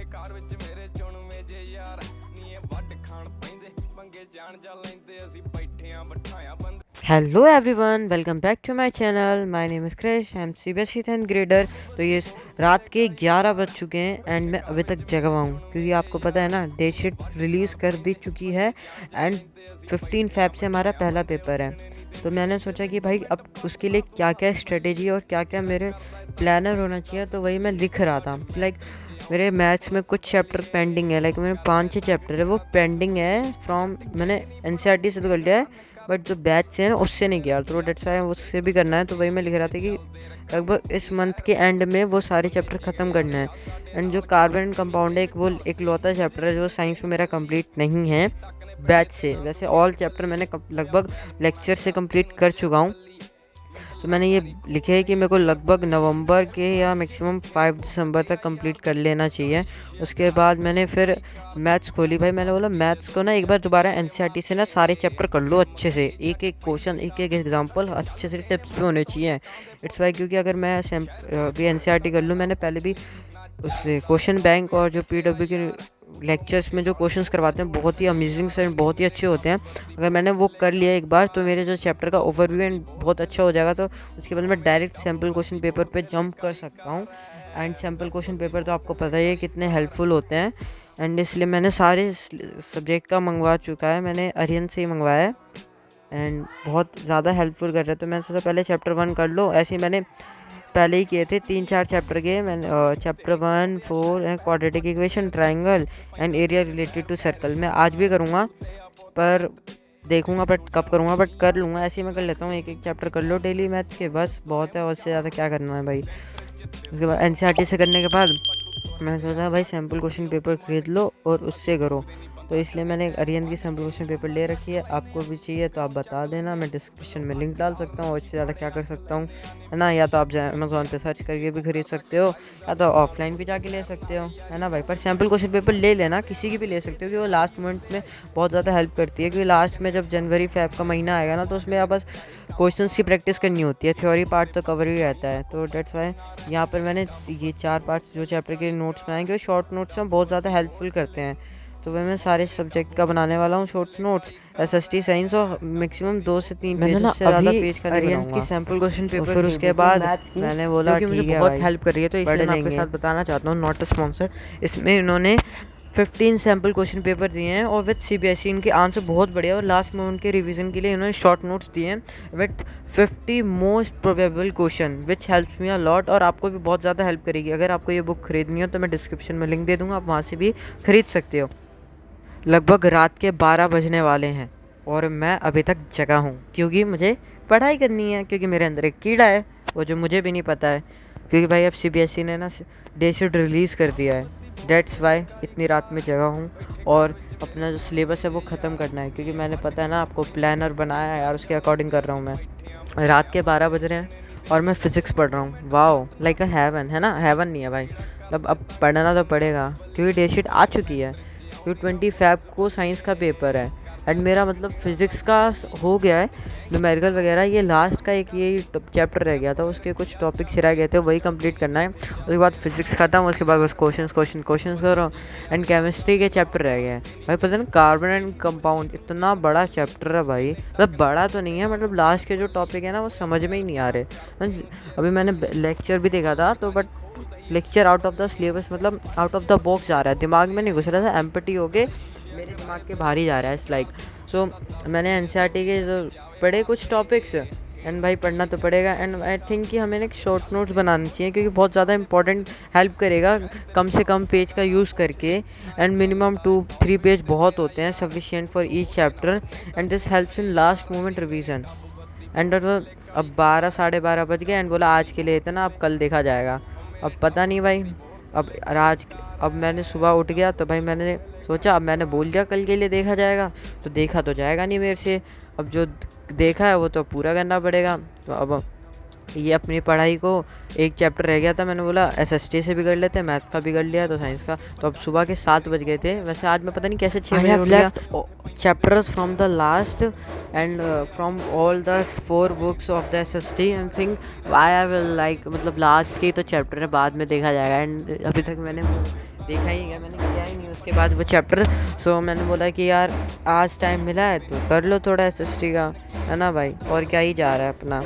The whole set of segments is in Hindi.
कार विच मेरे चुनवे जे यार नी वड खान पैंदे पंगे जान जा लैंदे असी बैठे आ बिठाया बंद। Hello everyone, welcome back to my channel. My name is Krish, I am CBSE 10th grader. तो ये रात के 11 बज चुके हैं एंड मैं अभी तक जगा हुआ हूँ क्योंकि आपको पता है ना, डे शीट रिलीज़ कर दी चुकी है एंड 15 फ़ैब से हमारा पहला पेपर है। तो मैंने सोचा कि भाई अब उसके लिए क्या क्या स्ट्रेटेजी और क्या क्या मेरे प्लानर होना चाहिए, तो वही मैं लिख रहा था। लाइक मेरे मैथ्स में कुछ चैप्टर पेंडिंग है, लाइक मेरे 5-6 चैप्टर है वो पेंडिंग है फ्रॉम, मैंने एनसीईआरटी से तो कर लिया है बट जो बैच से है ना उससे नहीं किया, तो डेट्स वाई उससे भी करना है। तो वही मैं लिख रहा था कि लगभग इस मंथ के एंड में वो सारे चैप्टर ख़त्म करना है। एंड जो कार्बन एंड कंपाउंड है, एक वो एक लौता चैप्टर है जो साइंस में मेरा कंप्लीट नहीं है बैच से। वैसे ऑल चैप्टर मैंने लगभग लेक्चर से कंप्लीट कर चुका हूँ। तो मैंने ये लिखे है कि मेरे को लगभग नवंबर के या मैक्सिमम 5 दिसंबर तक कंप्लीट कर लेना चाहिए। उसके बाद मैंने फिर मैथ्स खोली। भाई मैंने बोला मैथ्स को ना एक बार दोबारा एनसीईआरटी से ना सारे चैप्टर कर लो अच्छे से, एक एक क्वेश्चन एक एक एग्जांपल अच्छे से टिप्स भी होने चाहिए। इट्स वाई क्योंकि अगर मैं भी एनसीईआरटी कर लूँ, मैंने पहले भी उससे क्वेश्चन बैंक और जो पीडब्ल्यू के लेक्चर्स में जो क्वेश्चंस करवाते हैं बहुत ही अमेजिंग से बहुत ही अच्छे होते हैं। अगर मैंने वो कर लिया एक बार तो मेरे जो चैप्टर का ओवरव्यू एंड बहुत अच्छा हो जाएगा। तो उसके बाद मैं डायरेक्ट सैम्पल क्वेश्चन पेपर पे जंप कर सकता हूँ। एंड सैम्पल क्वेश्चन पेपर तो आपको पता ही है कितने हेल्पफुल होते हैं। एंड इसलिए मैंने सारे सब्जेक्ट का मंगवा चुका है, मैंने आर्यन से ही मंगवाया है एंड बहुत ज़्यादा हेल्पफुल कर रहा है। तो मैंने सोचा पहले चैप्टर 1 कर लो। ऐसे ही मैंने पहले ही किए थे 3-4 चैप्टर के मैंने। Chapter 1, 4 and quadratic equation, triangle and area related to circle मैं आज भी करूँगा, पर देखूँगा बट कब करूँगा, बट कर लूँगा। ऐसे ही मैं कर लेता हूँ, एक एक चैप्टर कर लो डेली मैथ के, बस बहुत है और उससे ज़्यादा क्या करना है भाई। उसके बाद एनसीईआरटी से करने के बाद मैंने सोचा भाई सैम्पल क्वेश्चन पेपर खरीद लो और उससे करो। तो इसलिए मैंने अरियन की सैम्पल क्वेश्चन पेपर ले रखी है। आपको भी चाहिए तो आप बता देना, मैं डिस्क्रिप्शन में लिंक डाल सकता हूँ। और इससे ज़्यादा क्या कर सकता हूँ, है ना। या तो आप अमेज़ॉन पे सर्च करके भी खरीद सकते हो या तो ऑफलाइन भी जाके ले सकते हो, है ना भाई। पर सैम्पल क्वेश्चन पेपर ले लेना, किसी की भी ले सकते हो, क्योंकि वो लास्ट मोमेंट में बहुत ज़्यादा हेल्प करती है। क्योंकि लास्ट में जब जनवरी फ़ैब का महीना आएगा ना, तो उसमें आप बस क्वेश्चन की प्रैक्टिस करनी होती है, थ्योरी पार्ट तो कवर ही रहता है। तो डेट्स वाई यहाँ पर मैंने ये 4 पार्ट जो चैप्टर के नोट्स बनाएंगे वो शॉर्ट नोट्स में बहुत ज़्यादा हेल्पफुल करते हैं। तो वह मैं सारे सब्जेक्ट का बनाने वाला हूँ शॉर्ट्स नोट्स, एसएसटी साइंस, और मैक्सिमम 2 से 3 पेज से ज़्यादा पेज का नहीं बनाऊंगा। की सैम्पल क्वेश्चन पेपर फिर उसके बाद मैंने बोला कि मुझे बहुत हेल्प कर रही है, तो इसलिए मैं आपके साथ बताना चाहता हूँ, नॉट अ स्पॉन्सर। इसमें इन्होंने 15 सैम्पल क्वेश्चन पेपर दिए हैं और विद सीबीएसई इनके आंसर बहुत बढ़िया, और लास्ट में उनके रिवीजन के लिए इन्होंने शॉर्ट नोट्स दिए हैं with 50 most probable question which helps me a lot, और आपको भी बहुत ज़्यादा हेल्प करेगी। अगर आपको ये बुक खरीदनी हो तो मैं डिस्क्रिप्शन में लिंक दे दूँगा, आप वहाँ से भी खरीद सकते हो। लगभग रात के 12 बजने वाले हैं और मैं अभी तक जगा हूँ क्योंकि मुझे पढ़ाई करनी है, क्योंकि मेरे अंदर एक कीड़ा है वो जो मुझे भी नहीं पता है। क्योंकि भाई अब सीबीएसई ने ना डे शीट रिलीज़ कर दिया है, डेट्स वाई इतनी रात में जगा हूँ। और अपना जो सिलेबस है वो ख़त्म करना है, क्योंकि मैंने पता है ना आपको प्लानर बनाया है यार, उसके अकॉर्डिंग कर रहा हूँ मैं। रात के 12 बज रहे हैं और मैं फ़िज़िक्स पढ़ रहा हूँ। वाओ, लाइक अ हेवन, है ना। हेवन नहीं है भाई, मतलब अब पढ़ना तो पड़ेगा क्योंकि डे शीट आ चुकी है। तो 20 फ़ैब को साइंस का पेपर है एंड मेरा मतलब फिज़िक्स का हो गया है, न्यूमेरिकल वगैरह। ये लास्ट का एक ये चैप्टर रह गया था, उसके कुछ टॉपिक्स रह गए थे, वही कंप्लीट करना है। उसके बाद फिज़िक्स खत्म, उसके बाद बस क्वेश्चन करो। एंड केमिस्ट्री के चैप्टर रह गए हैं भाई। पता नहीं कार्बन एंड कंपाउंड इतना बड़ा चैप्टर है भाई, मतलब बड़ा तो नहीं है, मतलब लास्ट के जो टॉपिक है ना वो समझ में ही नहीं आ रहे। अभी मैंने लेक्चर भी देखा था तो but lecture out of the syllabus, मतलब आउट ऑफ द बॉक्स जा रहा है, दिमाग में नहीं घुस रहा था, एम्पटी हो के मेरे दिमाग के बाहर ही जा रहा है। इट्स लाइक सो मैंने एनसीईआरटी के जो पढ़े कुछ टॉपिक्स, एंड भाई पढ़ना तो पड़ेगा। एंड आई थिंक कि हमें एक शॉर्ट नोट्स बनानी चाहिए, क्योंकि बहुत ज़्यादा इंपॉर्टेंट हेल्प करेगा कम से कम पेज का यूज़ करके। एंड मिनिमम 2-3 पेज बहुत होते हैं, sufficient for each chapter, and this helps in last moment revision. And अब 12 साढ़े 12 बज गए एंड बोला आज के लिए इतना, अब कल देखा जाएगा। अब पता नहीं भाई, अब मैंने सुबह उठ गया तो भाई मैंने सोचा, अब मैंने बोल दिया कल के लिए देखा जाएगा, तो देखा तो जाएगा नहीं मेरे से। अब जो देखा है वो तो पूरा करना पड़ेगा। तो अब ये अपनी पढ़ाई को, एक चैप्टर रह गया था, मैंने बोला SST से भी कर लेते, मैथ्स का भी कर लिया तो साइंस का। तो अब सुबह के 7 बज गए थे। वैसे आज मैं पता नहीं कैसे 6 बजे उठ गया। Chapters from the last and from all the 4 books of the SST and think I will like, मतलब लास्ट के तो चैप्टर है, बाद में देखा जाएगा। एंड अभी तक मैंने देखा ही है, मैंने किया ही नहीं उसके बाद वो चैप्टर। सो मैंने बोला कि यार आज टाइम मिला है तो कर लो थोड़ा SST का, है ना भाई, और क्या ही जा रहा है अपना।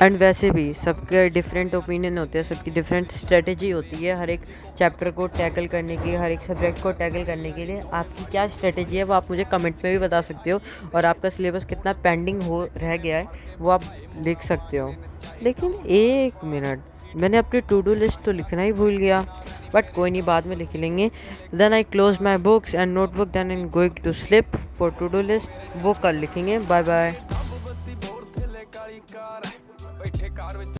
एंड वैसे भी सबके डिफरेंट ओपिनियन होते हैं, सबकी डिफरेंट स्ट्रेटजी होती है हर एक चैप्टर को टैकल करने की, हर एक सब्जेक्ट को टैकल करने के लिए। आपकी क्या स्ट्रेटजी है वो आप मुझे कमेंट में भी बता सकते हो, और आपका सिलेबस कितना पेंडिंग हो रह गया है वो आप लिख सकते हो। लेकिन एक मिनट, मैंने अपनी टू डू लिस्ट तो लिखना ही भूल गया, बट कोई नहीं, बाद में लिख लेंगे। Then I close my books and notebook, then I going to sleep for to do list, वो कल लिखेंगे। Bye bye.